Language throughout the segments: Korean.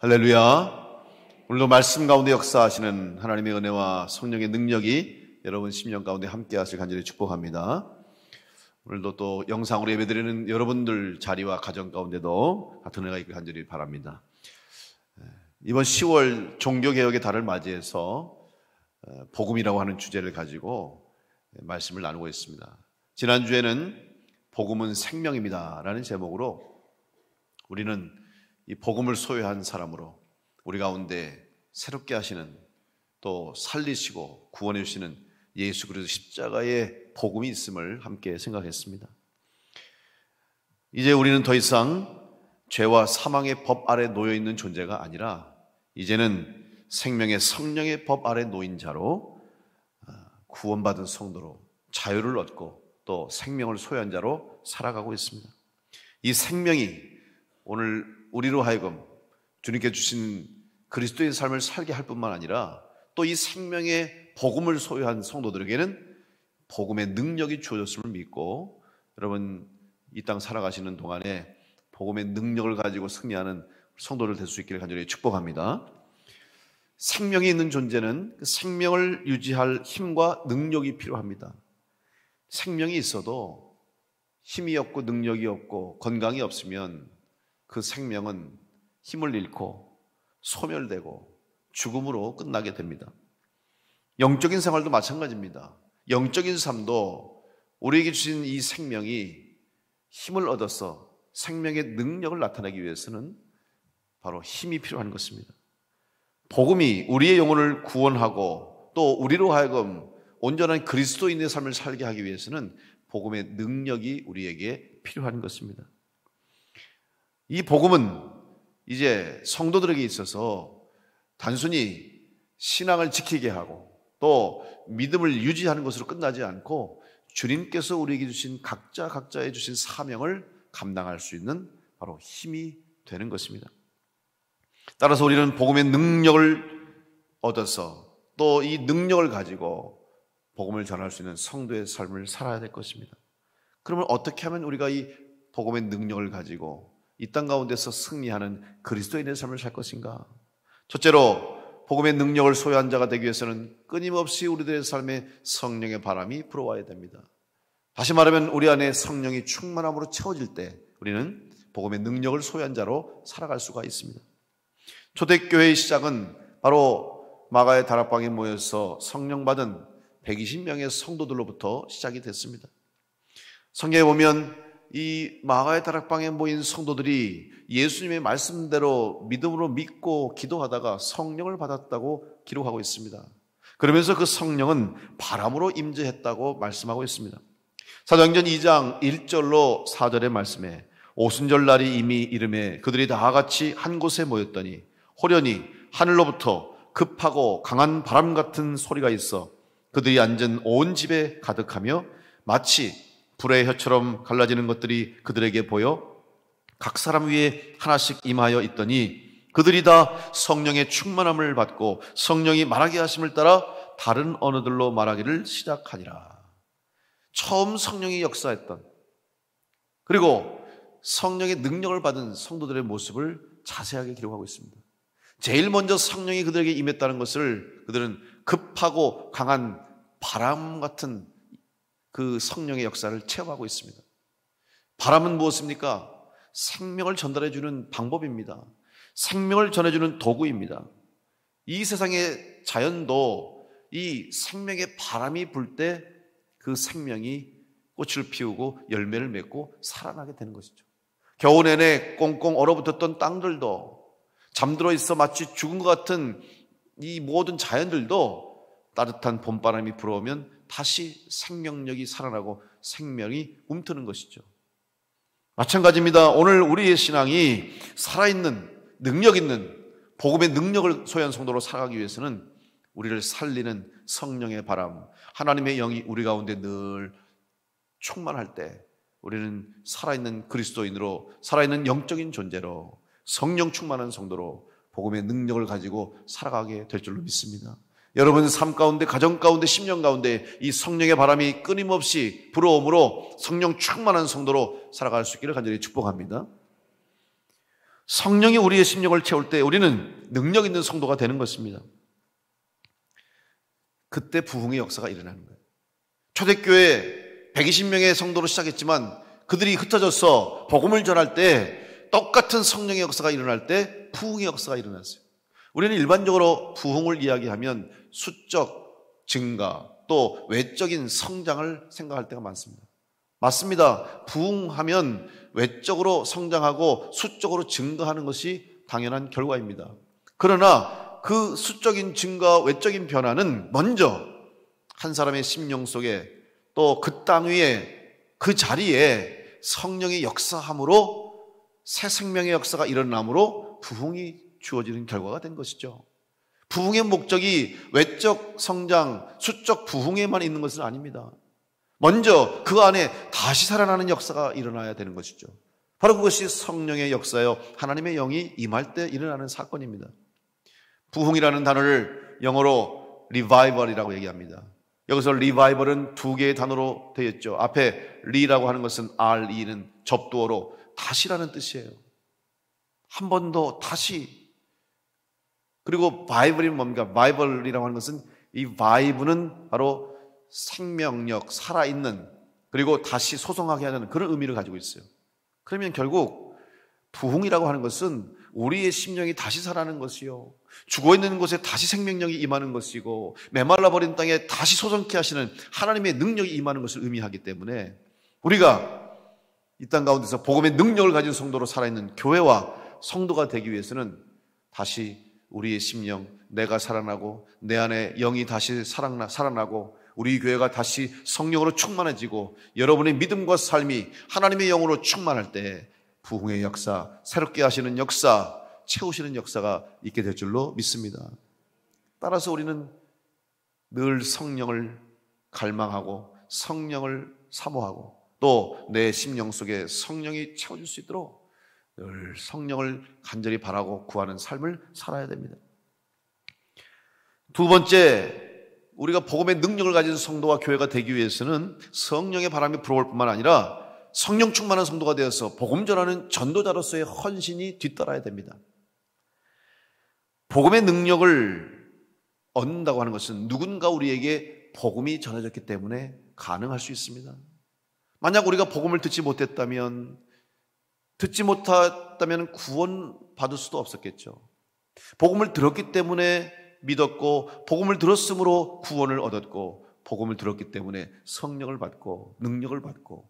할렐루야. 오늘도 말씀 가운데 역사하시는 하나님의 은혜와 성령의 능력이 여러분 심령 가운데 함께 하실 간절히 축복합니다. 오늘도 또 영상으로 예배드리는 여러분들 자리와 가정 가운데도 같은 은혜가 있길 간절히 바랍니다. 이번 10월 종교개혁의 달을 맞이해서 복음이라고 하는 주제를 가지고 말씀을 나누고 있습니다. 지난주에는 복음은 생명입니다 라는 제목으로 우리는 이 복음을 소유한 사람으로 우리 가운데 새롭게 하시는, 또 살리시고 구원해 주시는 예수 그리스도 십자가의 복음이 있음을 함께 생각했습니다. 이제 우리는 더 이상 죄와 사망의 법 아래 놓여 있는 존재가 아니라 이제는 생명의 성령의 법 아래 놓인 자로 구원받은 성도로 자유를 얻고 또 생명을 소유한 자로 살아가고 있습니다. 이 생명이 오늘 우리로 하여금 주님께 주신 그리스도의 삶을 살게 할 뿐만 아니라 또 이 생명의 복음을 소유한 성도들에게는 복음의 능력이 주어졌음을 믿고 여러분 이 땅 살아가시는 동안에 복음의 능력을 가지고 승리하는 성도들 될 수 있기를 간절히 축복합니다. 생명이 있는 존재는 그 생명을 유지할 힘과 능력이 필요합니다. 생명이 있어도 힘이 없고 능력이 없고 건강이 없으면 그 생명은 힘을 잃고 소멸되고 죽음으로 끝나게 됩니다. 영적인 생활도 마찬가지입니다. 영적인 삶도 우리에게 주신 이 생명이 힘을 얻어서 생명의 능력을 나타내기 위해서는 바로 힘이 필요한 것입니다. 복음이 우리의 영혼을 구원하고 또 우리로 하여금 온전한 그리스도인의 삶을 살게 하기 위해서는 복음의 능력이 우리에게 필요한 것입니다. 이 복음은 이제 성도들에게 있어서 단순히 신앙을 지키게 하고 또 믿음을 유지하는 것으로 끝나지 않고 주님께서 우리에게 주신 각자의 주신 사명을 감당할 수 있는 바로 힘이 되는 것입니다. 따라서 우리는 복음의 능력을 얻어서 또 이 능력을 가지고 복음을 전할 수 있는 성도의 삶을 살아야 될 것입니다. 그러면 어떻게 하면 우리가 이 복음의 능력을 가지고 이 땅 가운데서 승리하는 그리스도인의 삶을 살 것인가? 첫째로 복음의 능력을 소유한 자가 되기 위해서는 끊임없이 우리들의 삶에 성령의 바람이 불어와야 됩니다. 다시 말하면 우리 안에 성령이 충만함으로 채워질 때 우리는 복음의 능력을 소유한 자로 살아갈 수가 있습니다. 초대교회의 시작은 바로 마가의 다락방에 모여서 성령 받은 120명의 성도들로부터 시작이 됐습니다. 성경에 보면 이 마가의 다락방에 모인 성도들이 예수님의 말씀대로 믿음으로 믿고 기도하다가 성령을 받았다고 기록하고 있습니다. 그러면서 그 성령은 바람으로 임재했다고 말씀하고 있습니다. 사도행전 2장 1절로 4절의 말씀에 오순절 날이 이미 이름에 그들이 다 같이 한 곳에 모였더니 호련히 하늘로부터 급하고 강한 바람 같은 소리가 있어 그들이 앉은 온 집에 가득하며 마치 불의 혀처럼 갈라지는 것들이 그들에게 보여 각 사람 위에 하나씩 임하여 있더니 그들이 다 성령의 충만함을 받고 성령이 말하게 하심을 따라 다른 언어들로 말하기를 시작하니라. 처음 성령이 역사했던 그리고 성령의 능력을 받은 성도들의 모습을 자세하게 기록하고 있습니다. 제일 먼저 성령이 그들에게 임했다는 것을 그들은 급하고 강한 바람 같은 그 성령의 역사를 체험하고 있습니다. 바람은 무엇입니까? 생명을 전달해주는 방법입니다. 생명을 전해주는 도구입니다. 이 세상의 자연도 이 생명의 바람이 불 때 그 생명이 꽃을 피우고 열매를 맺고 살아나게 되는 것이죠. 겨우 내내 꽁꽁 얼어붙었던 땅들도 잠들어 있어 마치 죽은 것 같은 이 모든 자연들도 따뜻한 봄바람이 불어오면 다시 생명력이 살아나고 생명이 움트는 것이죠. 마찬가지입니다. 오늘 우리의 신앙이 살아있는 능력 있는 복음의 능력을 소유한 성도로 살아가기 위해서는 우리를 살리는 성령의 바람, 하나님의 영이 우리 가운데 늘 충만할 때 우리는 살아있는 그리스도인으로 살아있는 영적인 존재로 성령 충만한 성도로 복음의 능력을 가지고 살아가게 될 줄로 믿습니다. 여러분 삶 가운데, 가정 가운데, 심령 가운데 이 성령의 바람이 끊임없이 불어옴으로 성령 충만한 성도로 살아갈 수 있기를 간절히 축복합니다. 성령이 우리의 심령을 채울 때 우리는 능력 있는 성도가 되는 것입니다. 그때 부흥의 역사가 일어나는 거예요. 초대교회 120명의 성도로 시작했지만 그들이 흩어져서 복음을 전할 때 똑같은 성령의 역사가 일어날 때 부흥의 역사가 일어났어요. 우리는 일반적으로 부흥을 이야기하면 수적 증가 또 외적인 성장을 생각할 때가 많습니다. 맞습니다. 부흥하면 외적으로 성장하고 수적으로 증가하는 것이 당연한 결과입니다. 그러나 그 수적인 증가, 외적인 변화는 먼저 한 사람의 심령 속에 또 그 땅 위에 그 자리에 성령의 역사함으로 새 생명의 역사가 일어남으로 부흥이 주어지는 결과가 된 것이죠. 부흥의 목적이 외적 성장, 수적 부흥에만 있는 것은 아닙니다. 먼저 그 안에 다시 살아나는 역사가 일어나야 되는 것이죠. 바로 그것이 성령의 역사요, 하나님의 영이 임할 때 일어나는 사건입니다. 부흥이라는 단어를 영어로 revival이라고 얘기합니다. 여기서 revival은 두 개의 단어로 되어 있죠. 앞에 re라고 하는 것은 re는 접두어로 다시라는 뜻이에요. 한 번 더 다시. 그리고 바이블이 뭡니까? 바이블이라고 하는 것은 이 바이브는 바로 생명력, 살아있는, 그리고 다시 소성하게 하는 그런 의미를 가지고 있어요. 그러면 결국 부흥이라고 하는 것은 우리의 심령이 다시 살아나는 것이요, 죽어있는 곳에 다시 생명력이 임하는 것이고 메말라버린 땅에 다시 소성케 하시는 하나님의 능력이 임하는 것을 의미하기 때문에 우리가 이 땅 가운데서 복음의 능력을 가진 성도로 살아있는 교회와 성도가 되기 위해서는 다시 우리의 심령, 내가 살아나고 내 안에 영이 다시 살아나고 우리 교회가 다시 성령으로 충만해지고 여러분의 믿음과 삶이 하나님의 영으로 충만할 때 부흥의 역사, 새롭게 하시는 역사, 채우시는 역사가 있게 될 줄로 믿습니다. 따라서 우리는 늘 성령을 갈망하고 성령을 사모하고 또 내 심령 속에 성령이 채워줄 수 있도록 늘 성령을 간절히 바라고 구하는 삶을 살아야 됩니다. 두 번째, 우리가 복음의 능력을 가진 성도와 교회가 되기 위해서는 성령의 바람이 불어올 뿐만 아니라 성령 충만한 성도가 되어서 복음 전하는 전도자로서의 헌신이 뒤따라야 됩니다. 복음의 능력을 얻는다고 하는 것은 누군가 우리에게 복음이 전해졌기 때문에 가능할 수 있습니다. 만약 우리가 복음을 듣지 못했다면 구원받을 수도 없었겠죠. 복음을 들었기 때문에 믿었고 복음을 들었으므로 구원을 얻었고 복음을 들었기 때문에 성령을 받고 능력을 받고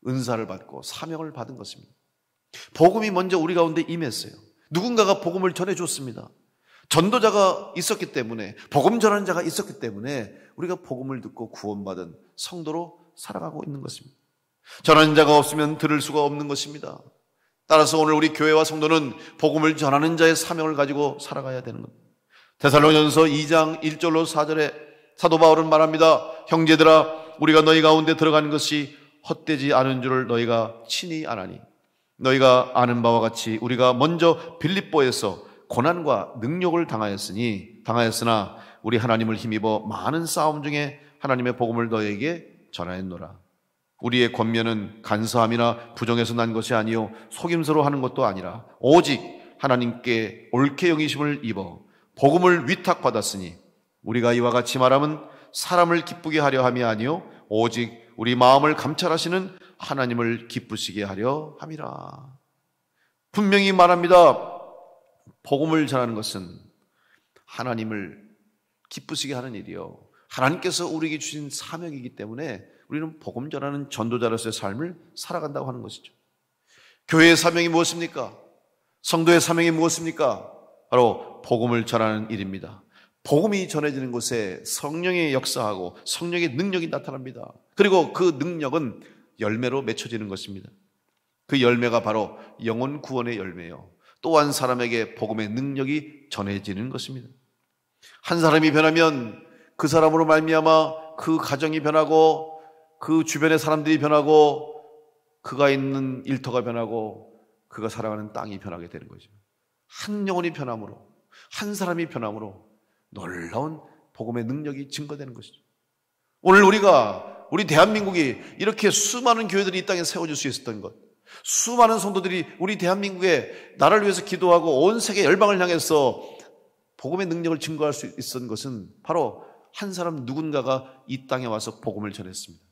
은사를 받고 사명을 받은 것입니다. 복음이 먼저 우리 가운데 임했어요. 누군가가 복음을 전해줬습니다. 전도자가 있었기 때문에, 복음 전하는 자가 있었기 때문에 우리가 복음을 듣고 구원받은 성도로 살아가고 있는 것입니다. 전하는 자가 없으면 들을 수가 없는 것입니다. 따라서 오늘 우리 교회와 성도는 복음을 전하는 자의 사명을 가지고 살아가야 되는 겁니다. 데살로니가전서 2장 1절로 4절에 사도 바울은 말합니다. 형제들아, 우리가 너희 가운데 들어가는 것이 헛되지 않은 줄을 너희가 친히 아나니 너희가 아는 바와 같이 우리가 먼저 빌립보에서 고난과 능욕을 당하였으나 우리 하나님을 힘입어 많은 싸움 중에 하나님의 복음을 너희에게 전하였노라. 우리의 권면은 간사함이나 부정에서 난 것이 아니요 속임수로 하는 것도 아니라 오직 하나님께 옳게 영이심을 입어 복음을 위탁받았으니 우리가 이와 같이 말하면 사람을 기쁘게 하려 함이 아니요 오직 우리 마음을 감찰하시는 하나님을 기쁘시게 하려 함이라. 분명히 말합니다. 복음을 전하는 것은 하나님을 기쁘시게 하는 일이요, 하나님께서 우리에게 주신 사명이기 때문에 우리는 복음 전하는 전도자로서의 삶을 살아간다고 하는 것이죠. 교회의 사명이 무엇입니까? 성도의 사명이 무엇입니까? 바로 복음을 전하는 일입니다. 복음이 전해지는 곳에 성령의 역사하고 성령의 능력이 나타납니다. 그리고 그 능력은 열매로 맺혀지는 것입니다. 그 열매가 바로 영혼 구원의 열매요, 또한 사람에게 복음의 능력이 전해지는 것입니다. 한 사람이 변하면 그 사람으로 말미암아 그 가정이 변하고 그 주변의 사람들이 변하고 그가 있는 일터가 변하고 그가 살아가는 땅이 변하게 되는 거죠. 한 영혼이 변함으로, 한 사람이 변함으로 놀라운 복음의 능력이 증거되는 것이죠. 오늘 우리 대한민국이 이렇게 수많은 교회들이 이 땅에 세워질 수 있었던 것, 수많은 성도들이 우리 대한민국의 나라를 위해서 기도하고 온 세계 열방을 향해서 복음의 능력을 증거할 수 있었던 것은 바로 한 사람 누군가가 이 땅에 와서 복음을 전했습니다.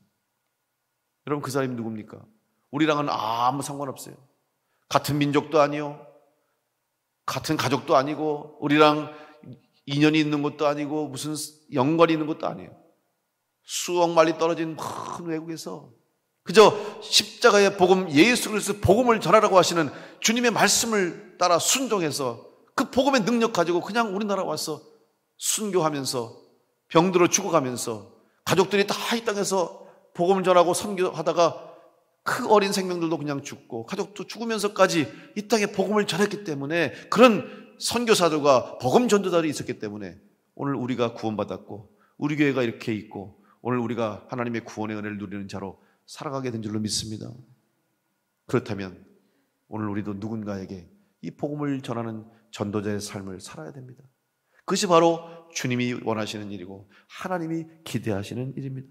여러분, 그 사람이 누굽니까? 우리랑은 아무 상관없어요. 같은 민족도 아니요, 같은 가족도 아니고, 우리랑 인연이 있는 것도 아니고, 무슨 연관이 있는 것도 아니에요. 수억 마리 떨어진 큰 외국에서 그저 십자가의 복음, 예수 그리스도의 복음을 전하라고 하시는 주님의 말씀을 따라 순종해서 그 복음의 능력 가지고 그냥 우리나라 와서 순교하면서 병들어 죽어가면서 가족들이 다 이 땅에서 복음을 전하고 선교하다가 그 어린 생명들도 그냥 죽고 가족도 죽으면서까지 이 땅에 복음을 전했기 때문에, 그런 선교사들과 복음 전도자들이 있었기 때문에 오늘 우리가 구원받았고 우리 교회가 이렇게 있고 오늘 우리가 하나님의 구원의 은혜를 누리는 자로 살아가게 된 줄로 믿습니다. 그렇다면 오늘 우리도 누군가에게 이 복음을 전하는 전도자의 삶을 살아야 됩니다. 그것이 바로 주님이 원하시는 일이고 하나님이 기대하시는 일입니다.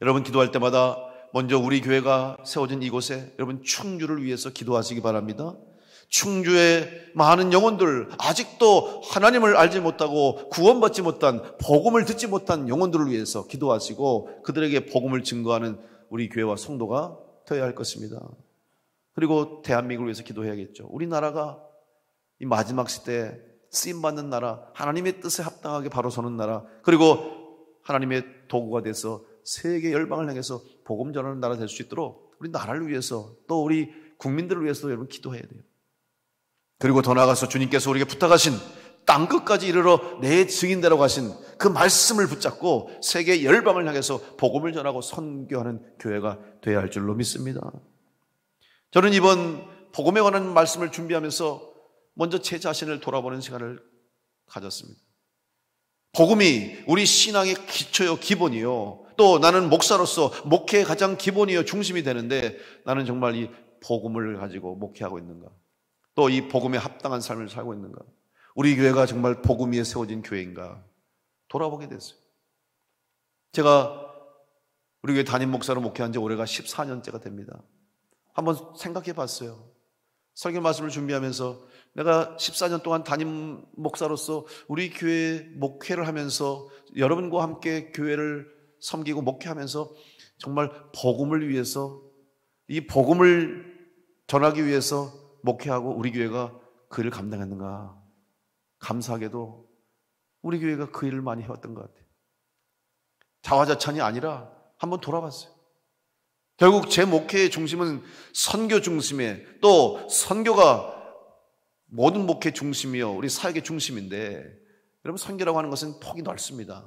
여러분, 기도할 때마다 먼저 우리 교회가 세워진 이곳에 여러분 충주를 위해서 기도하시기 바랍니다. 충주의 많은 영혼들, 아직도 하나님을 알지 못하고 구원받지 못한, 복음을 듣지 못한 영혼들을 위해서 기도하시고 그들에게 복음을 증거하는 우리 교회와 성도가 되어야 할 것입니다. 그리고 대한민국을 위해서 기도해야겠죠. 우리나라가 이 마지막 시대에 쓰임받는 나라, 하나님의 뜻에 합당하게 바로 서는 나라, 그리고 하나님의 도구가 돼서 세계 열방을 향해서 복음 전하는 나라 될 수 있도록 우리 나라를 위해서 또 우리 국민들을 위해서도 여러분 기도해야 돼요. 그리고 더 나아가서 주님께서 우리에게 부탁하신 땅끝까지 이르러 내 증인되라고 하신 그 말씀을 붙잡고 세계 열방을 향해서 복음을 전하고 선교하는 교회가 되어야 할 줄로 믿습니다. 저는 이번 복음에 관한 말씀을 준비하면서 먼저 제 자신을 돌아보는 시간을 가졌습니다. 복음이 우리 신앙의 기초요, 기본이요, 또 나는 목사로서 목회의 가장 기본이요, 중심이 되는데 나는 정말 이 복음을 가지고 목회하고 있는가? 또 이 복음에 합당한 삶을 살고 있는가? 우리 교회가 정말 복음 위에 세워진 교회인가? 돌아보게 됐어요. 제가 우리 교회 담임 목사로 목회한 지 올해가 14년째가 됩니다. 한번 생각해 봤어요. 설교 말씀을 준비하면서 내가 14년 동안 담임 목사로서 우리 교회 목회를 하면서 여러분과 함께 교회를 섬기고 목회하면서 정말 복음을 위해서, 이 복음을 전하기 위해서 목회하고 우리 교회가 그 일을 감당했는가? 감사하게도 우리 교회가 그 일을 많이 해왔던 것 같아요. 자화자찬이 아니라 한번 돌아봤어요. 결국 제 목회의 중심은 선교 중심에, 또 선교가 모든 목회 중심이요, 우리 사역의 중심인데, 여러분 선교라고 하는 것은 폭이 넓습니다.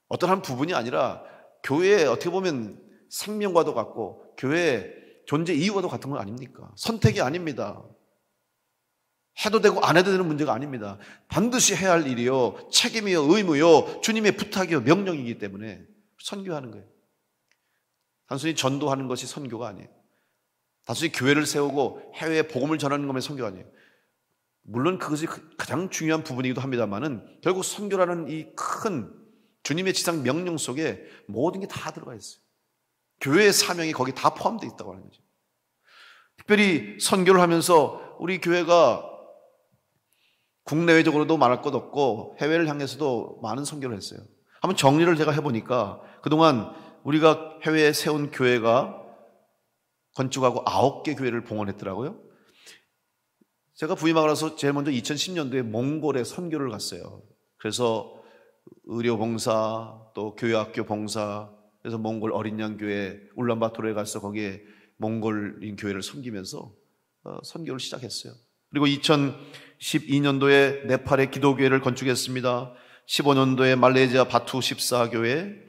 어떤 한 부분이 아니라 교회에 어떻게 보면 생명과도 같고 교회의 존재 이유와도 같은 건 아닙니까? 선택이 아닙니다. 해도 되고 안 해도 되는 문제가 아닙니다. 반드시 해야 할 일이요, 책임이요, 의무요, 주님의 부탁이요, 명령이기 때문에 선교하는 거예요. 단순히 전도하는 것이 선교가 아니에요. 단순히 교회를 세우고 해외에 복음을 전하는 것만 선교가 아니에요. 물론 그것이 가장 중요한 부분이기도 합니다만은 결국 선교라는 이 큰 주님의 지상 명령 속에 모든 게 다 들어가 있어요. 교회의 사명이 거기 다 포함되어 있다고 하는 거죠. 특별히 선교를 하면서 우리 교회가 국내외적으로도 말할 것 없고 해외를 향해서도 많은 선교를 했어요. 한번 정리를 제가 해보니까 그동안 우리가 해외에 세운 교회가 건축하고 9개 교회를 봉헌했더라고요. 제가 부임하고 나서 제일 먼저 2010년도에 몽골에 선교를 갔어요. 그래서 의료봉사, 또 교회학교 봉사, 그래서 몽골 어린양교회 울란바토르에 가서 거기에 몽골인 교회를 섬기면서 선교를 시작했어요. 그리고 2012년도에 네팔의 기도교회를 건축했습니다. 15년도에 말레이시아 바투 14교회,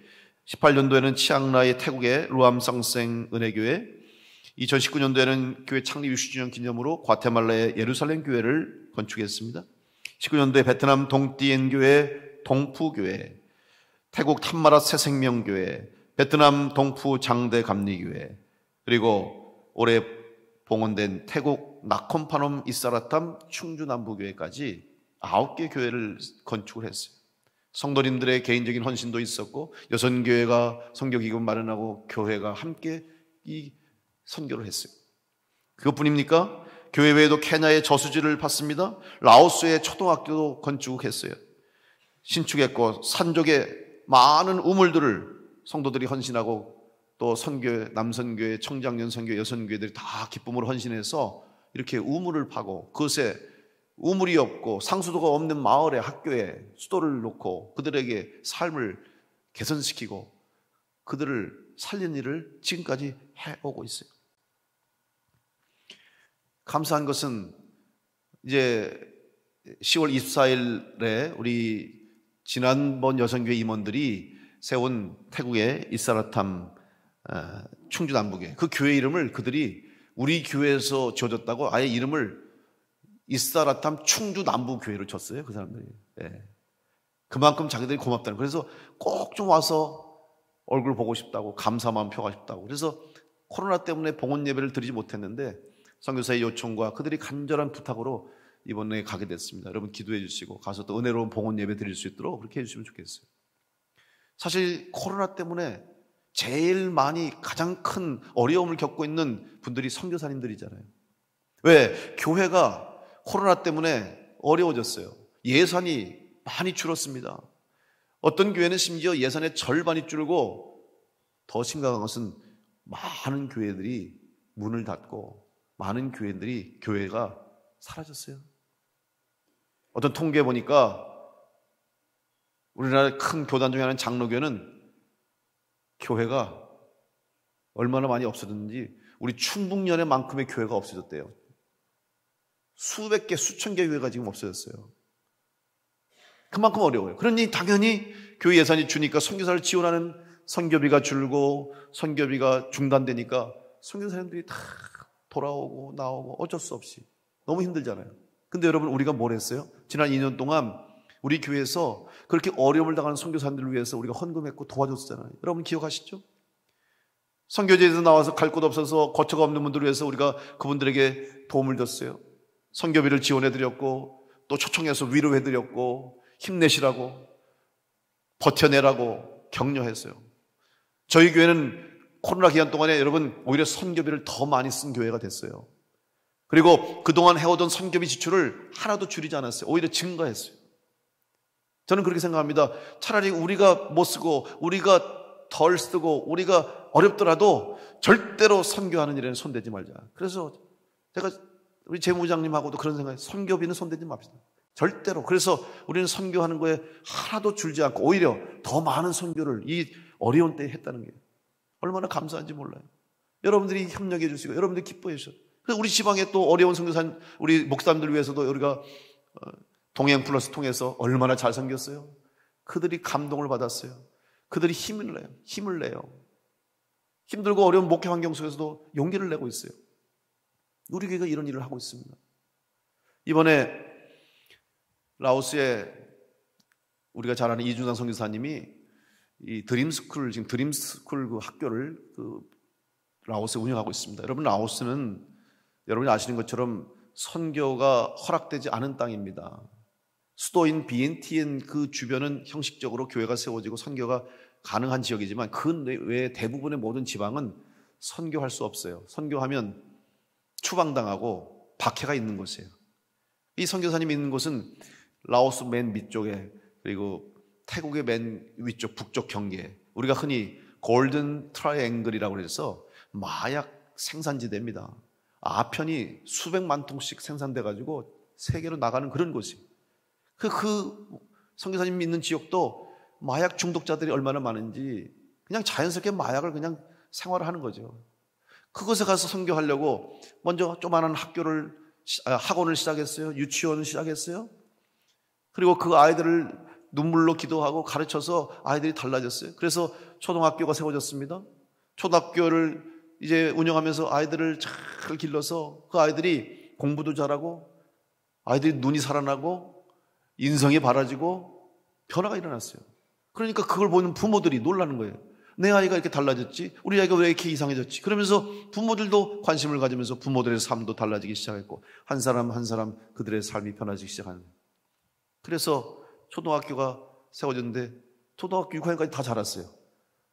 18년도에는 치앙라이 태국의 루암상생 은혜교회, 2019년도에는 교회 창립 60주년 기념으로 과테말라의 예루살렘 교회를 건축했습니다. 19년도에 베트남 동띠엔 교회 동푸교회, 태국 탐마라 새생명교회, 베트남 동푸 장대 감리교회, 그리고 올해 봉헌된 태국 나콤파놈 이사라탐 충주 남부교회까지 9개 교회를 건축을 했어요. 성도님들의 개인적인 헌신도 있었고 여선교회가 선교기금 마련하고 교회가 함께 이 선교를 했어요. 그것뿐입니까? 교회 외에도 케냐의 저수지를 봤습니다. 라오스의 초등학교도 건축했어요. 신축했고 산족의 많은 우물들을 성도들이 헌신하고 또 선교회, 남선교회, 청장년 선교회, 여선교회들이 다 기쁨으로 헌신해서 이렇게 우물을 파고 그것에 우물이 없고 상수도가 없는 마을에 학교에 수도를 놓고 그들에게 삶을 개선시키고 그들을 살린 일을 지금까지 해오고 있어요. 감사한 것은 이제 10월 24일에 우리 지난번 여성교회 임원들이 세운 태국의 이사라탐 충주 남북에 그 교회 이름을 그들이 우리 교회에서 지어졌다고 아예 이름을 이사라탐 충주 남북교회로 줬어요. 그 사람들이. 예. 그만큼 자기들이 고맙다는. 그래서 꼭 좀 와서 얼굴 보고 싶다고 감사 마음 표하고 싶다고. 그래서 코로나 때문에 봉헌 예배를 드리지 못했는데 선교사의 요청과 그들이 간절한 부탁으로 이번에 가게 됐습니다. 여러분 기도해 주시고 가서 또 은혜로운 봉헌 예배 드릴 수 있도록 그렇게 해주시면 좋겠어요. 사실 코로나 때문에 제일 많이 가장 큰 어려움을 겪고 있는 분들이 선교사님들이잖아요. 왜? 교회가 코로나 때문에 어려워졌어요. 예산이 많이 줄었습니다. 어떤 교회는 심지어 예산의 절반이 줄고 더 심각한 것은 많은 교회들이 문을 닫고 많은 교회가 사라졌어요. 어떤 통계 보니까 우리나라 큰 교단 중에 하나인 장로교는 교회가 얼마나 많이 없어졌는지 우리 충북연회만큼의 교회가 없어졌대요. 수백 개, 수천 개 교회가 지금 없어졌어요. 그만큼 어려워요. 그러니 당연히 교회 예산이 주니까 선교사를 지원하는 선교비가 줄고 선교비가 중단되니까 선교사님들이 다 돌아오고 나오고 어쩔 수 없이 너무 힘들잖아요. 근데 여러분 우리가 뭘 했어요? 지난 2년 동안 우리 교회에서 그렇게 어려움을 당하는 선교사님들을 위해서 우리가 헌금했고 도와줬잖아요. 여러분 기억하시죠? 선교지에서 나와서 갈 곳 없어서 거처가 없는 분들을 위해서 우리가 그분들에게 도움을 줬어요. 선교비를 지원해드렸고 또 초청해서 위로해드렸고 힘내시라고 버텨내라고 격려했어요. 저희 교회는 코로나 기간 동안에 여러분 오히려 선교비를 더 많이 쓴 교회가 됐어요. 그리고 그동안 해오던 선교비 지출을 하나도 줄이지 않았어요. 오히려 증가했어요. 저는 그렇게 생각합니다. 차라리 우리가 못 쓰고 우리가 덜 쓰고 우리가 어렵더라도 절대로 선교하는 일에는 손대지 말자. 그래서 제가 우리 재무장님하고도 그런 생각이에요. 선교비는 손대지 맙시다. 절대로. 그래서 우리는 선교하는 거에 하나도 줄지 않고 오히려 더 많은 선교를 이 어려운 때에 했다는 게 얼마나 감사한지 몰라요. 여러분들이 협력해 주시고 여러분들이 기뻐해 주셔서 그래서 우리 지방에 또 어려운 선교사 우리 목사님들 위해서도 우리가 동행 플러스 통해서 얼마나 잘 섬겼어요. 그들이 감동을 받았어요. 그들이 힘을 내요. 힘들고 어려운 목회 환경 속에서도 용기를 내고 있어요. 우리 교회가 이런 일을 하고 있습니다. 이번에 라오스에 우리가 잘 아는 이준상 선교사님이 이 드림스쿨 그 학교를 라오스에 운영하고 있습니다. 여러분 라오스는 여러분이 아시는 것처럼 선교가 허락되지 않은 땅입니다. 수도인 비엔티엔 그 주변은 형식적으로 교회가 세워지고 선교가 가능한 지역이지만 그 외에 대부분의 모든 지방은 선교할 수 없어요. 선교하면 추방당하고 박해가 있는 곳이에요. 이 선교사님이 있는 곳은 라오스 맨 밑쪽에 그리고 태국의 맨 위쪽 북쪽 경계에 우리가 흔히 골든 트라이앵글이라고 해서 마약 생산지대입니다. 아편이 수백만 통씩 생산돼가지고 세계로 나가는 그런 곳이에요. 그 선교사님 있는 지역도 마약 중독자들이 얼마나 많은지 그냥 자연스럽게 마약을 그냥 생활을 하는 거죠. 그곳에 가서 선교하려고 먼저 조그마한 학원을 시작했어요. 유치원을 시작했어요. 그리고 그 아이들을 눈물로 기도하고 가르쳐서 아이들이 달라졌어요. 그래서 초등학교가 세워졌습니다. 초등학교를 이제 운영하면서 아이들을 잘 길러서 그 아이들이 공부도 잘하고 아이들이 눈이 살아나고 인성이 바라지고 변화가 일어났어요. 그러니까 그걸 보는 부모들이 놀라는 거예요. 내 아이가 이렇게 달라졌지? 우리 아이가 왜 이렇게 이상해졌지? 그러면서 부모들도 관심을 가지면서 부모들의 삶도 달라지기 시작했고 한 사람 한 사람 그들의 삶이 변화지기 시작하는 거예요. 그래서 초등학교가 세워졌는데 초등학교 6학년까지 다 자랐어요.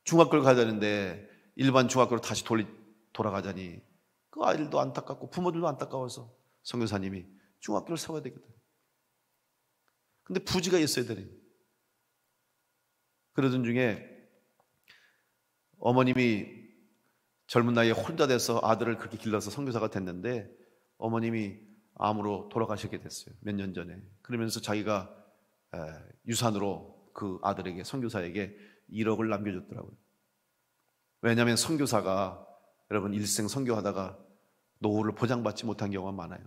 중학교를 가야 되는데 일반 중학교로 다시 돌아가자니 그 아이들도 안타깝고 부모들도 안타까워서 선교사님이 중학교를 세워야 되거든. 근데 부지가 있어야 되니. 그러던 중에 어머님이 젊은 나이에 혼자 돼서 아들을 그렇게 길러서 선교사가 됐는데 어머님이 암으로 돌아가시게 됐어요. 몇 년 전에. 그러면서 자기가 유산으로 그 아들에게, 선교사에게 1억을 남겨줬더라고요. 왜냐하면 선교사가 여러분 일생 선교하다가 노후를 보장받지 못한 경우가 많아요.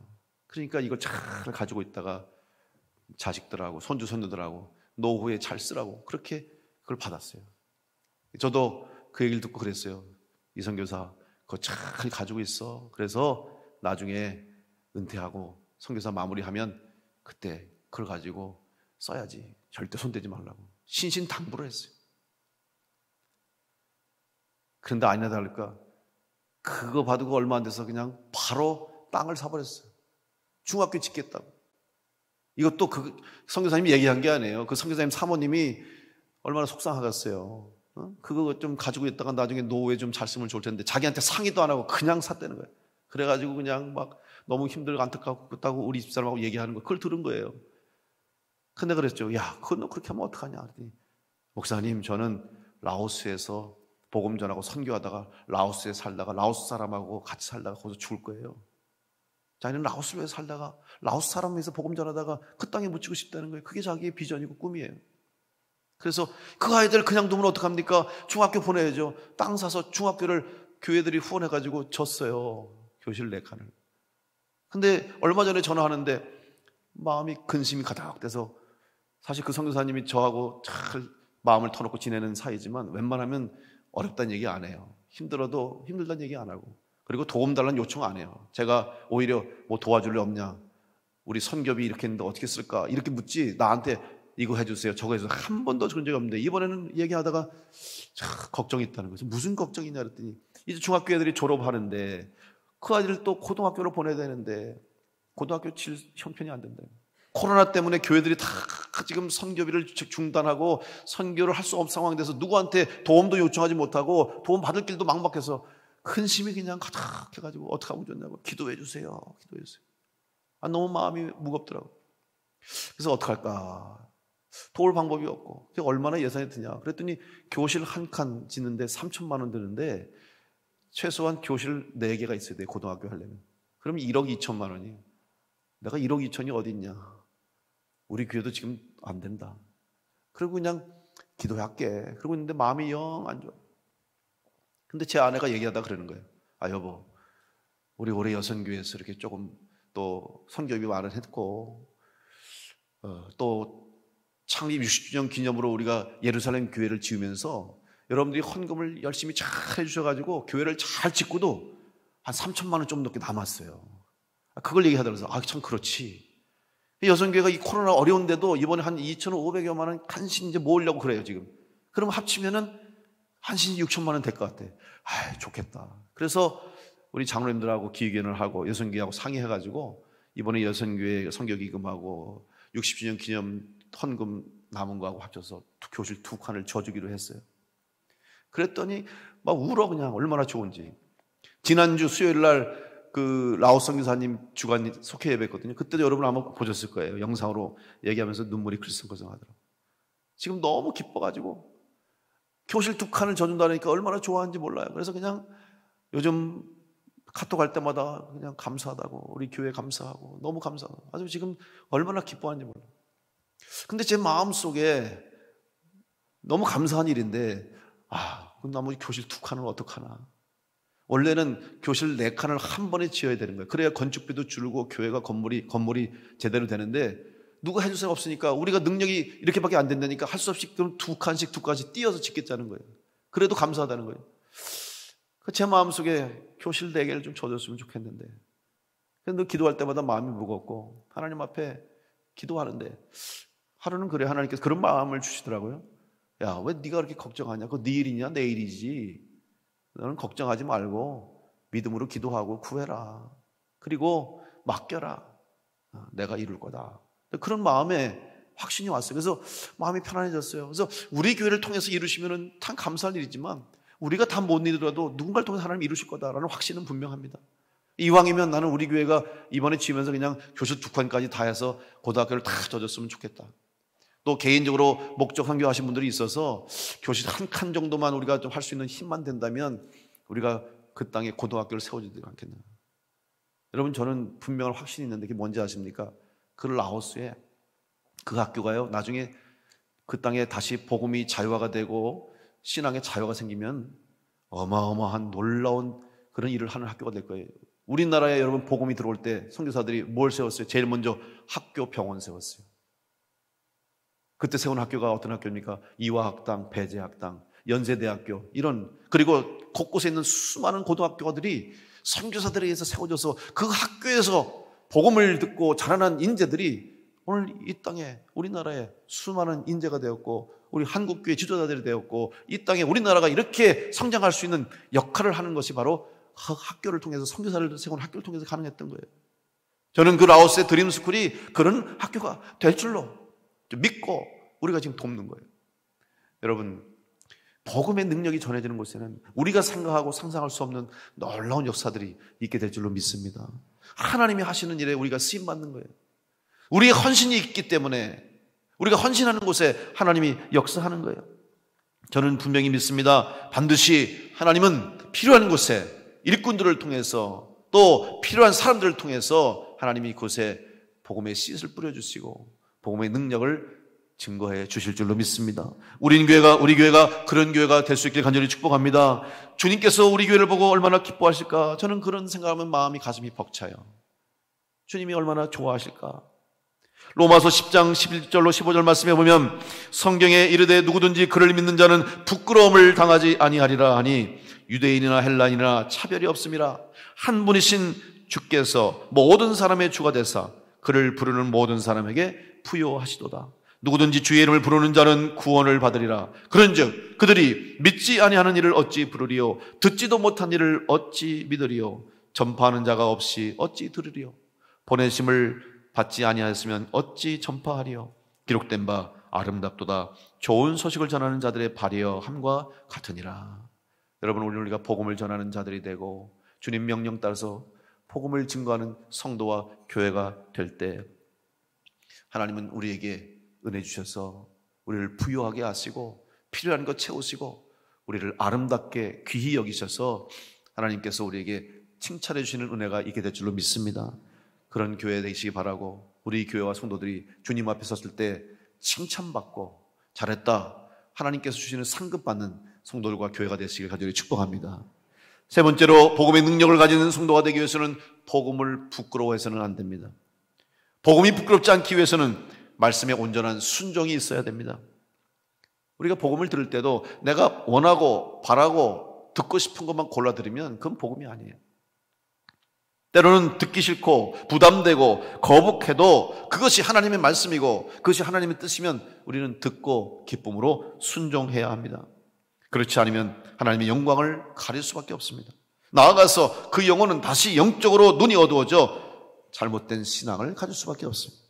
그러니까 이걸 잘 가지고 있다가 자식들하고 손주 손녀들하고 노후에 잘 쓰라고 그렇게 그걸 받았어요. 저도 그 얘기를 듣고 그랬어요. 이 선교사 그거 잘 가지고 있어. 그래서 나중에 은퇴하고 선교사 마무리하면 그때 그걸 가지고 써야지. 절대 손대지 말라고 신신당부를 했어요. 그런데 아니나 다를까 그거 받고 얼마 안 돼서 그냥 바로 땅을 사버렸어요. 중학교 짓겠다고. 이것도 그 선교사님이 얘기한 게 아니에요. 그 선교사님 사모님이 얼마나 속상하겠어요. 그거 좀 가지고 있다가 나중에 노후에 좀 잘 쓰면 좋을 텐데 자기한테 상의도 안 하고 그냥 샀다는 거예요. 그래가지고 그냥 막 너무 힘들고 안타깝다고 우리 집사람하고 얘기하는 거 그걸 들은 거예요. 근데 그랬죠. 야, 그거 너 그렇게 하면 어떡하냐. 그랬더니 목사님, 저는 라오스에서 복음 전하고 선교하다가 라오스에 살다가 라오스 사람하고 같이 살다가 거기서 죽을 거예요. 자기는 라오스에 살다가 라오스 사람 위해서 복음 전하다가 그 땅에 묻히고 싶다는 거예요. 그게 자기의 비전이고 꿈이에요. 그래서 그 아이들 그냥 두면 어떡합니까? 중학교 보내야죠. 땅 사서 중학교를 교회들이 후원해가지고 줬어요. 교실 4칸을. 근데 얼마 전에 전화하는데 마음이 근심이 가득 돼서 사실 그 선교사님이 저하고 잘 마음을 터놓고 지내는 사이지만 웬만하면 어렵다는 얘기 안 해요. 힘들어도 힘들다는 얘기 안 하고 그리고 도움 달라는 요청 안 해요. 제가 오히려 뭐 도와줄 일 없냐, 우리 선교비 이렇게 했는데 어떻게 쓸까 이렇게 묻지 나한테 이거 해주세요 저거 해주세요 한 번도 그런 적이 없는데 이번에는 얘기하다가 걱정이 있다는 거죠. 무슨 걱정이냐 그랬더니 이제 중학교 애들이 졸업하는데 그 아이들 또 고등학교로 보내야 되는데 고등학교 칠 형편이 안 된다. 코로나 때문에 교회들이 다 지금 선교비를 중단하고 선교를 할 수 없는 상황이 돼서 누구한테 도움도 요청하지 못하고 도움 받을 길도 막막해서 근심이 그냥 가득해가지고 어떻게 하면 좋냐고 기도해 주세요. 기도해 주세요. 너무 마음이 무겁더라고요. 그래서 어떡할까? 도울 방법이 없고 얼마나 예산이 드냐? 그랬더니 교실 한 칸 짓는데 3천만 원 드는데 최소한 교실 4개가 있어야 돼요. 고등학교 하려면. 그럼 1억 2천만 원이에요. 내가 1억 2천이 어디 있냐? 우리 교회도 지금 안 된다. 그리고 그냥 기도할게. 그러고 있는데 마음이 영 안 좋아. 근데 제 아내가 얘기하다 그러는 거예요. 여보, 우리 올해 여선교회에서 이렇게 조금 또 선교비 마련했고 또 창립 60주년 기념으로 우리가 예루살렘 교회를 지으면서 여러분들이 헌금을 열심히 잘 해주셔가지고 교회를 잘 짓고도 한 3천만 원 좀 넘게 남았어요. 그걸 얘기하더라고요. 참 그렇지. 여선교회가 이 코로나 어려운데도 이번에 한 2,500여만 원 간신히 이제 모으려고 그래요 지금. 그럼 합치면은 한신이 6천만 원 될 것 같아. 좋겠다. 그래서 우리 장로님들하고 기획위원을 하고 여선교회하고 상의해가지고 이번에 여선교회 선교기금하고 60주년 기념 헌금 남은 거하고 합쳐서 교실 2칸을 져주기로 했어요. 그랬더니 막 울어 그냥 얼마나 좋은지. 지난주 수요일 날 그 라오스 선교사님 주간 속회 예배했거든요. 그때도 여러분 아마 보셨을 거예요. 영상으로 얘기하면서 눈물이 글썽글썽하더라고요. 지금 너무 기뻐가지고 교실 2칸을 져준다니까 얼마나 좋아하는지 몰라요. 그래서 그냥 요즘 카톡 할 때마다 그냥 감사하다고 우리 교회 감사하고 너무 감사하고 아주 지금 얼마나 기뻐하는지 몰라요. 근데 제 마음속에 너무 감사한 일인데 그럼 나머지 교실 2칸은 어떡하나. 원래는 교실 4칸을 한 번에 지어야 되는 거예요. 그래야 건축비도 줄고 교회가 건물이 제대로 되는데 누가 해줄 수가 없으니까 우리가 능력이 이렇게밖에 안 된다니까 할 수 없이 그럼 2칸씩 띄어서 짓겠다는 거예요. 그래도 감사하다는 거예요. 제 마음속에 교실 4개를 좀 줘줬으면 좋겠는데 근데 기도할 때마다 마음이 무겁고 하나님 앞에 기도하는데 하루는 그래 하나님께서 그런 마음을 주시더라고요. 야, 왜 네가 그렇게 걱정하냐? 그거 네 일이냐? 내 일이지. 너는 걱정하지 말고 믿음으로 기도하고 구해라. 그리고 맡겨라. 내가 이룰 거다. 그런 마음에 확신이 왔어요. 그래서 마음이 편안해졌어요. 그래서 우리 교회를 통해서 이루시면 참 감사할 일이지만 우리가 다 못 이루더라도 누군가를 통해서 하나님 이루실 거다라는 확신은 분명합니다. 이왕이면 나는 우리 교회가 이번에 지으면서 그냥 교실 2칸까지 다 해서 고등학교를 다 져줬으면 좋겠다. 또 개인적으로 목적 선교하신 분들이 있어서 교실 1칸 정도만 우리가 좀 할 수 있는 힘만 된다면 우리가 그 땅에 고등학교를 세워주지 않겠나. 여러분, 저는 분명한 확신이 있는데 그게 뭔지 아십니까? 그 라오스에 그 학교가요, 나중에 그 땅에 다시 복음이 자유화가 되고 신앙의 자유가 생기면 어마어마한 놀라운 그런 일을 하는 학교가 될 거예요. 우리나라에 여러분 복음이 들어올 때 선교사들이 뭘 세웠어요? 제일 먼저 학교, 병원 세웠어요. 그때 세운 학교가 어떤 학교입니까? 이화학당, 배재학당, 연세대학교, 이런, 그리고 곳곳에 있는 수많은 고등학교들이 선교사들에 의해서 세워져서 그 학교에서 복음을 듣고 자라난 인재들이 오늘 이 땅에, 우리나라에 수많은 인재가 되었고, 우리 한국교회 지도자들이 되었고, 이 땅에 우리나라가 이렇게 성장할 수 있는 역할을 하는 것이 바로 학교를 통해서, 선교사를 세운 학교를 통해서 가능했던 거예요. 저는 그 라오스의 드림스쿨이 그런 학교가 될 줄로 믿고 우리가 지금 돕는 거예요. 여러분, 복음의 능력이 전해지는 곳에는 우리가 생각하고 상상할 수 없는 놀라운 역사들이 있게 될 줄로 믿습니다. 하나님이 하시는 일에 우리가 쓰임받는 거예요. 우리의 헌신이 있기 때문에, 우리가 헌신하는 곳에 하나님이 역사하는 거예요. 저는 분명히 믿습니다. 반드시 하나님은 필요한 곳에 일꾼들을 통해서, 또 필요한 사람들을 통해서 하나님이 그곳에 복음의 씨앗을 뿌려주시고 복음의 능력을 증거해 주실 줄로 믿습니다. 우리 교회가 그런 교회가 될 수 있길 간절히 축복합니다. 주님께서 우리 교회를 보고 얼마나 기뻐하실까? 저는 그런 생각하면 가슴이 벅차요. 주님이 얼마나 좋아하실까? 로마서 10장 11절로 15절 말씀에 보면 성경에 이르되 누구든지 그를 믿는 자는 부끄러움을 당하지 아니하리라 하니 유대인이나 헬라인이나 차별이 없음이라. 한 분이신 주께서 모든 사람의 주가 되사 그를 부르는 모든 사람에게 부요하시도다. 누구든지 주의 이름을 부르는 자는 구원을 받으리라. 그런즉 그들이 믿지 아니하는 일을 어찌 부르리요? 듣지도 못한 일을 어찌 믿으리요? 전파하는 자가 없이 어찌 들으리요? 보내심을 받지 아니하였으면 어찌 전파하리요? 기록된 바 아름답도다. 좋은 소식을 전하는 자들의 발이여 함과 같으니라. 여러분, 오늘 우리가 복음을 전하는 자들이 되고 주님 명령 따라서 복음을 증거하는 성도와 교회가 될 때 하나님은 우리에게 은혜 주셔서 우리를 부유하게 하시고 필요한 것 채우시고 우리를 아름답게 귀히 여기셔서 하나님께서 우리에게 칭찬해 주시는 은혜가 있게 될 줄로 믿습니다. 그런 교회 되시기 바라고, 우리 교회와 성도들이 주님 앞에 섰을 때 칭찬받고 잘했다, 하나님께서 주시는 상급받는 성도들과 교회가 되시길 간절히 축복합니다. 세 번째로, 복음의 능력을 가지는 성도가 되기 위해서는 복음을 부끄러워해서는 안 됩니다. 복음이 부끄럽지 않기 위해서는 말씀에 온전한 순종이 있어야 됩니다. 우리가 복음을 들을 때도 내가 원하고 바라고 듣고 싶은 것만 골라들으면 그건 복음이 아니에요. 때로는 듣기 싫고 부담되고 거북해도 그것이 하나님의 말씀이고 그것이 하나님의 뜻이면 우리는 듣고 기쁨으로 순종해야 합니다. 그렇지 않으면 하나님의 영광을 가릴 수밖에 없습니다. 나아가서 그 영혼은 다시 영적으로 눈이 어두워져 잘못된 신앙을 가질 수밖에 없습니다.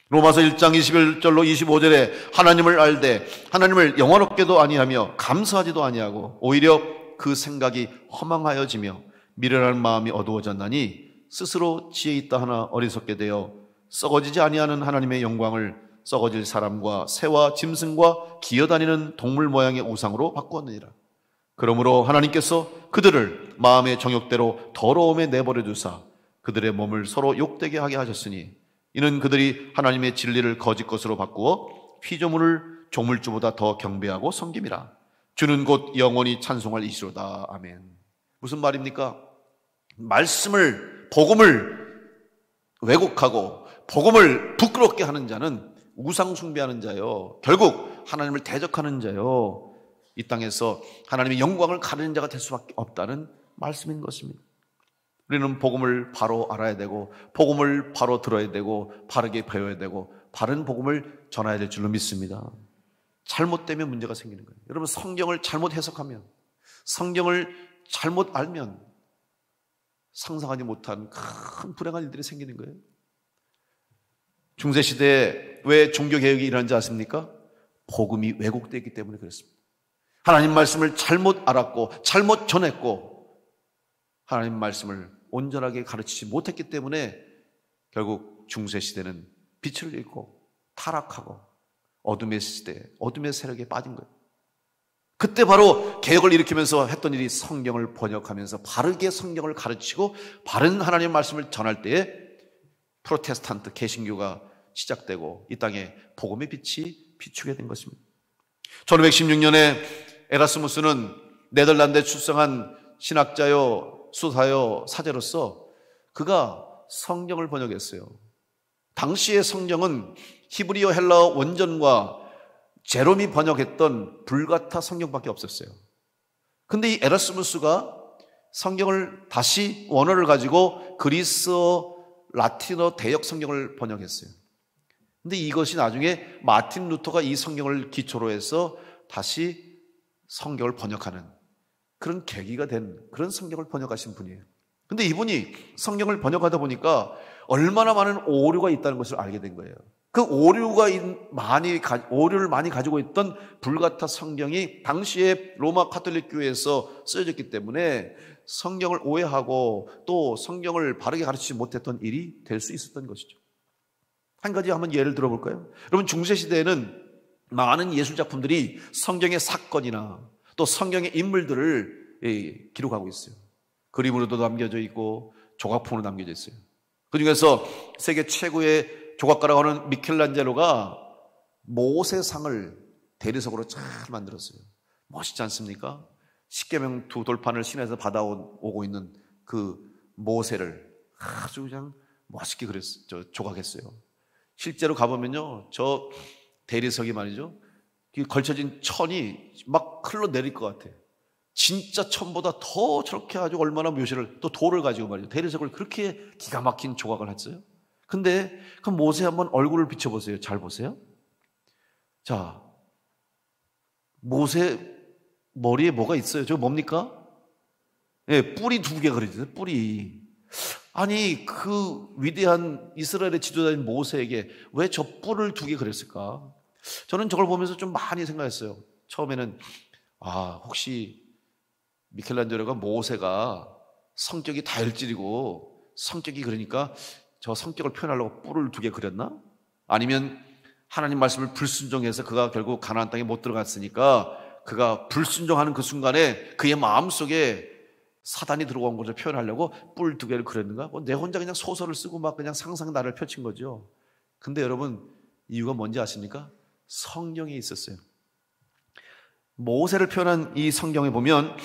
로마서 1장 21절로 25절에 하나님을 알되 하나님을 영원롭게도 아니하며 감사하지도 아니하고 오히려 그 생각이 허망하여지며 미련한 마음이 어두워졌나니 스스로 지혜 있다 하나 어리석게 되어 썩어지지 아니하는 하나님의 영광을 썩어질 사람과 새와 짐승과 기어다니는 동물 모양의 우상으로 바꾸었느니라. 그러므로 하나님께서 그들을 마음의 정욕대로 더러움에 내버려 두사 그들의 몸을 서로 욕되게 하게 하셨으니 이는 그들이 하나님의 진리를 거짓 것으로 바꾸어 피조물을 조물주보다 더 경배하고 섬김이라. 주는 곧 영원히 찬송할 이시로다. 아멘. 무슨 말입니까? 말씀을, 복음을 왜곡하고 복음을 부끄럽게 하는 자는 우상 숭배하는 자요, 결국 하나님을 대적하는 자요, 이 땅에서 하나님의 영광을 가리는 자가 될 수밖에 없다는 말씀인 것입니다. 우리는 복음을 바로 알아야 되고 복음을 바로 들어야 되고 바르게 배워야 되고 바른 복음을 전해야 될 줄로 믿습니다. 잘못되면 문제가 생기는 거예요. 여러분, 성경을 잘못 해석하면, 성경을 잘못 알면 상상하지 못한 큰 불행한 일들이 생기는 거예요. 중세시대에 왜 종교개혁이 일어난지 아십니까? 복음이 왜곡되었기 때문에 그렇습니다. 하나님 말씀을 잘못 알았고 잘못 전했고 하나님 말씀을 온전하게 가르치지 못했기 때문에 결국 중세시대는 빛을 잃고 타락하고 어둠의 시대, 어둠의 세력에 빠진 거예요. 그때 바로 개혁을 일으키면서 했던 일이 성경을 번역하면서 바르게 성경을 가르치고 바른 하나님의 말씀을 전할 때에 프로테스탄트 개신교가 시작되고 이 땅에 복음의 빛이 비추게 된 것입니다. 1516년에 에라스무스는 네덜란드에 출생한 신학자요, 수사요, 사제로서 그가 성경을 번역했어요. 당시의 성경은 히브리어 헬라어 원전과 제롬이 번역했던 불가타 성경밖에 없었어요. 근데 이 에라스무스가 성경을 다시 원어를 가지고 그리스어, 라틴어 대역 성경을 번역했어요. 근데 이것이 나중에 마틴 루터가 이 성경을 기초로 해서 다시 성경을 번역하는 그런 계기가 된 그런 성경을 번역하신 분이에요. 근데 이분이 성경을 번역하다 보니까 얼마나 많은 오류가 있다는 것을 알게 된 거예요. 그 오류를 많이 가지고 있던 불가타 성경이 당시에 로마 카톨릭 교회에서 쓰여졌기 때문에 성경을 오해하고 또 성경을 바르게 가르치지 못했던 일이 될 수 있었던 것이죠. 한 가지 한번 예를 들어볼까요? 여러분, 중세시대에는 많은 예술작품들이 성경의 사건이나 또 성경의 인물들을 기록하고 있어요. 그림으로도 남겨져 있고 조각품으로 남겨져 있어요. 그 중에서 세계 최고의 조각가라고 하는 미켈란젤로가 모세상을 대리석으로 잘 만들었어요. 멋있지 않습니까? 십계명 두 돌판을 신에서 받아오고 있는 그 모세를 아주 그냥 멋있게 조각했어요. 실제로 가보면요, 저 대리석이 말이죠, 걸쳐진 천이 막 흘러내릴 것 같아요. 진짜 천보다 더 저렇게 아주 얼마나 묘시를, 또 돌을 가지고 말이죠, 대리석을 그렇게 기가 막힌 조각을 했어요. 근데 그 모세 한번 얼굴을 비춰보세요. 잘 보세요. 자, 모세 머리에 뭐가 있어요? 저거 뭡니까? 예, 뿔이 2개 그려져요. 뿔이. 아니, 그 위대한 이스라엘의 지도자인 모세에게 왜 저 뿔을 2개 그렸을까? 저는 저걸 보면서 좀 많이 생각했어요. 처음에는 혹시 미켈란젤로가 모세가 성격이 다혈질이고 성격이 그러니까 저 성격을 표현하려고 뿔을 2개 그렸나? 아니면 하나님 말씀을 불순종해서 그가 결국 가나안 땅에 못 들어갔으니까 그가 불순종하는 그 순간에 그의 마음속에 사단이 들어온 것을 표현하려고 뿔 2개를 그렸는가? 내 혼자 그냥 소설을 쓰고 막 그냥 상상 나를 펼친 거죠. 근데 여러분, 이유가 뭔지 아십니까? 성경에 있었어요. 모세를 표현한 이 성경에 보면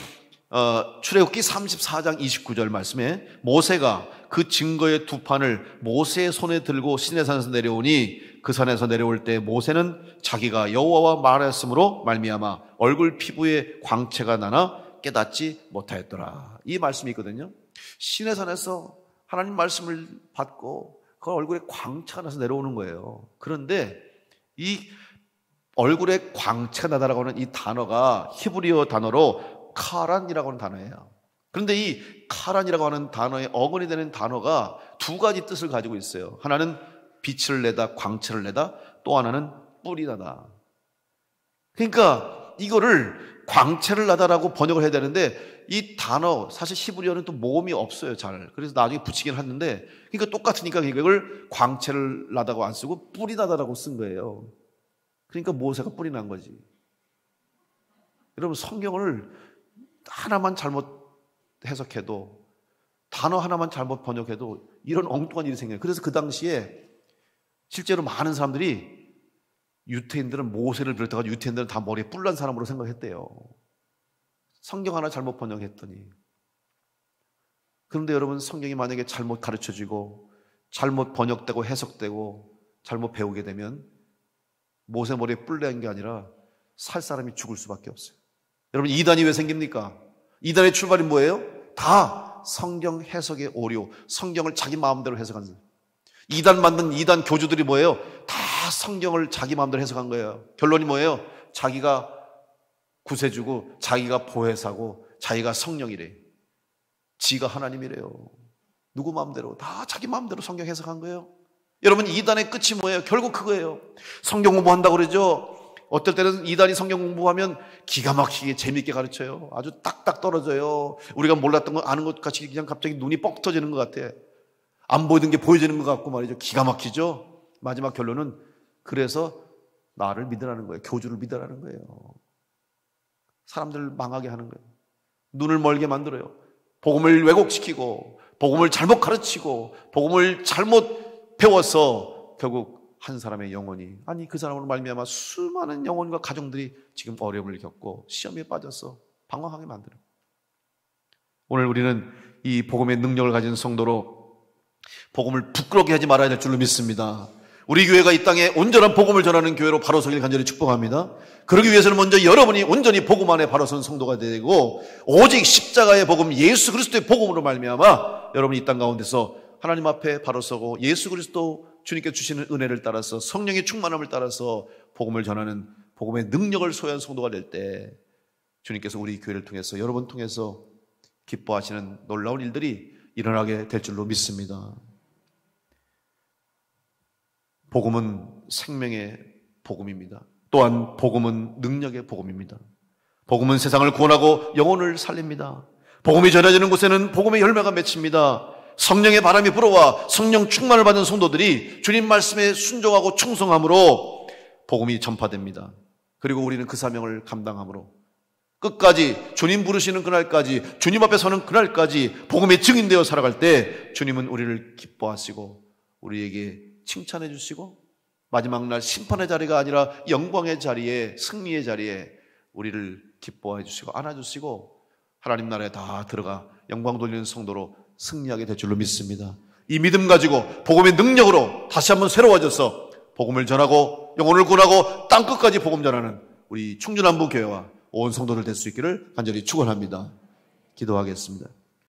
출애굽기 34장 29절 말씀에 모세가 그 증거의 2판을 모세의 손에 들고 시내산에서 내려오니 그 산에서 내려올 때 모세는 자기가 여호와와 말하였으므로 말미암아 얼굴 피부에 광채가 나나 깨닫지 못하였더라. 이 말씀이 있거든요. 시내산에서 하나님 말씀을 받고 그 얼굴에 광채가 나서 내려오는 거예요. 그런데 이 얼굴에 광채가 나다라고 하는 이 단어가 히브리어 단어로 카란이라고 하는 단어예요. 그런데 이 카란이라고 하는 단어의 어근이 되는 단어가 2가지 뜻을 가지고 있어요. 하나는 빛을 내다, 광채를 내다, 또 하나는 뿔이 나다. 그러니까 이거를 광채를 나다라고 번역을 해야 되는데 이 단어 사실 히브리어는 또 모음이 없어요, 잘. 그래서 나중에 붙이긴 했는데 그러니까 똑같으니까 이걸 광채를 나다고 안 쓰고 뿔이 나다라고 쓴 거예요. 그러니까 모세가 뿔이 난 거지. 여러분, 성경을 하나만 잘못 해석해도, 단어 하나만 잘못 번역해도 이런 엉뚱한 일이 생겨요. 그래서 그 당시에 실제로 많은 사람들이 유태인들은 모세를 비롯해서 유태인들은 다 머리에 뿔난 사람으로 생각했대요. 성경 하나 잘못 번역했더니. 그런데 여러분, 성경이 만약에 잘못 가르쳐지고 잘못 번역되고 해석되고 잘못 배우게 되면 모세 머리에 뿔난 게 아니라 살 사람이 죽을 수밖에 없어요. 여러분, 이단이 왜 생깁니까? 이단의 출발이 뭐예요? 다 성경 해석의 오류, 성경을 자기 마음대로 해석한 거예요. 이단 만든 이단 교주들이 뭐예요? 다 성경을 자기 마음대로 해석한 거예요. 결론이 뭐예요? 자기가 구세주고 자기가 보혜사고 자기가 성령이래. 지가 하나님이래요. 누구 마음대로? 다 자기 마음대로 성경 해석한 거예요. 여러분, 이단의 끝이 뭐예요? 결국 그거예요. 성경 공부한다고 그러죠. 어떨 때는 이단이 성경 공부하면 기가 막히게 재미있게 가르쳐요. 아주 딱딱 떨어져요. 우리가 몰랐던 거 아는 것 같이 그냥 갑자기 눈이 뻑 터지는 것 같아. 안 보이던 게 보여지는 것 같고 말이죠. 기가 막히죠. 마지막 결론은 그래서 나를 믿으라는 거예요. 교주를 믿으라는 거예요. 사람들을 망하게 하는 거예요. 눈을 멀게 만들어요. 복음을 왜곡시키고 복음을 잘못 가르치고 복음을 잘못 배워서 결국 한 사람의 영혼이, 아니 그 사람으로 말미암아 수많은 영혼과 가정들이 지금 어려움을 겪고 시험에 빠져서 방황하게 만들어요. 오늘 우리는 이 복음의 능력을 가진 성도로 복음을 부끄럽게 하지 말아야 될 줄로 믿습니다. 우리 교회가 이 땅에 온전한 복음을 전하는 교회로 바로 서길 간절히 축복합니다. 그러기 위해서는 먼저 여러분이 온전히 복음 안에 바로 선 성도가 되고 오직 십자가의 복음, 예수 그리스도의 복음으로 말미암아 여러분이 이 땅 가운데서 하나님 앞에 바로 서고 예수 그리스도 주님께 주시는 은혜를 따라서 성령의 충만함을 따라서 복음을 전하는 복음의 능력을 소유한 성도가 될 때 주님께서 우리 교회를 통해서 여러분 통해서 기뻐하시는 놀라운 일들이 일어나게 될 줄로 믿습니다. 복음은 생명의 복음입니다. 또한 복음은 능력의 복음입니다. 복음은 세상을 구원하고 영혼을 살립니다. 복음이 전해지는 곳에는 복음의 열매가 맺힙니다. 성령의 바람이 불어와 성령 충만을 받은 성도들이 주님 말씀에 순종하고 충성함으로 복음이 전파됩니다. 그리고 우리는 그 사명을 감당함으로 끝까지 주님 부르시는 그날까지, 주님 앞에 서는 그날까지 복음의 증인되어 살아갈 때 주님은 우리를 기뻐하시고 우리에게 칭찬해 주시고 마지막 날 심판의 자리가 아니라 영광의 자리에, 승리의 자리에 우리를 기뻐해 주시고 안아주시고 하나님 나라에 다 들어가 영광 돌리는 성도로 승리하게 될 줄로 믿습니다. 이 믿음 가지고 복음의 능력으로 다시 한번 새로워져서 복음을 전하고 영혼을 구원하고 땅끝까지 복음 전하는 우리 충주남부 교회와 온 성도들 될 수 있기를 간절히 축원합니다. 기도하겠습니다.